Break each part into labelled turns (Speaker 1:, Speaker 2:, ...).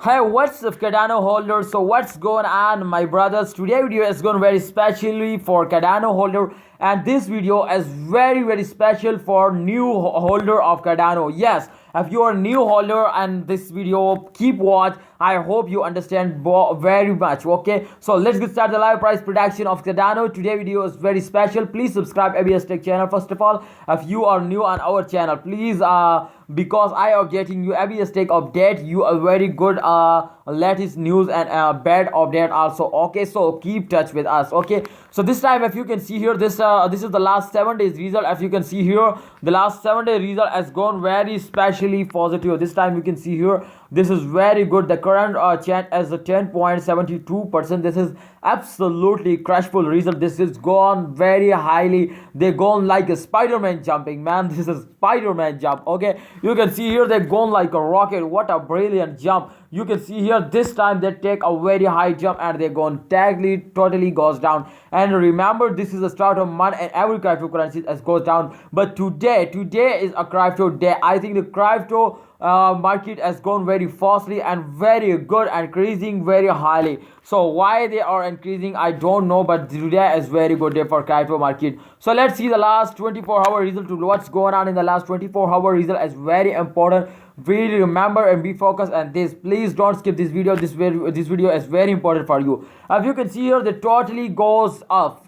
Speaker 1: Hey, what's up, Cardano holder? So what's going on, my brothers? Today video is going very specially for Cardano holder, and this video is very special for new holder of Cardano. Yes, if you are new holder and this video, keep watch. I hope you understand very much. Okay, so let's get started the live price prediction of Cardano. Today video is very special. Please subscribe ABS Tech channel. First of all, if you are new on our channel, please because I am getting you ABS Tech update, you are very good latest news and bad update also. Okay, so keep touch with us. Okay, so this time, if you can see here, this is the last 7 days result. If you can see here, the last 7 day result has gone very specially positive. This time you can see here, this is very good. The current chart is a 10.72%. This is absolutely crashful result. This is gone very highly. They gone like a Spider-Man jumping, man. This is Spider-Man jump. Okay, you can see here, they gone like a rocket. What a brilliant jump. You can see here, this time they take a very high jump and they gone totally goes down. And remember, this is the start of month and every cryptocurrency has goes down. But today is a crypto day. I think the crypto market has gone very fastly and very good and increasing very highly. So why they are increasing, I don't know, but today is very good day for crypto market. So let's see the last 24-hour result. To what's going on in the last 24-hour result is very important. Really remember and be focused on this. Please don't skip this video. This video is very important for you. If you can see here, the totally goes up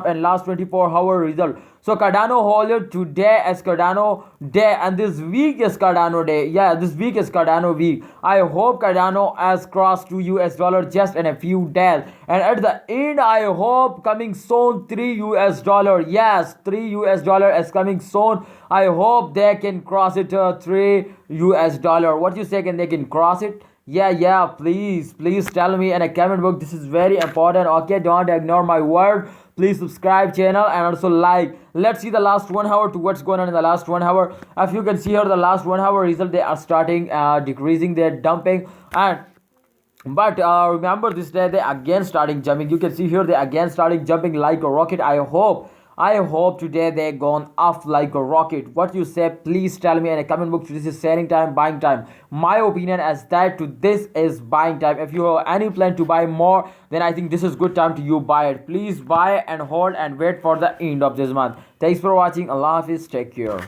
Speaker 1: in last 24-hour result. So Cardano holder today is Cardano day and this week is Cardano day. Yeah, this week is Cardano week. I hope Cardano has crossed $2 just in a few days, and at the end I hope coming soon $3. Yes, $3 is coming soon. I hope they can cross it $3. What you say, can they can cross it? Yeah, please tell me in a comment box. This is very important. Okay, don't ignore my word. Please subscribe channel and also like. Let's see the last 1 hour to what's going on in the last 1 hour. If you can see here, the last 1 hour result, they are starting decreasing, they're dumping. And but remember, this day they again starting jumping. You can see here, they again starting jumping like a rocket. I hope today they gone up like a rocket. What you say, please tell me in a comment box. This is selling time, buying time. My opinion is that to this is buying time. If you have any plan to buy more, then I think this is good time to you buy it. Please buy and hold and wait for the end of this month. Thanks for watching. Allah Hafiz. Take care.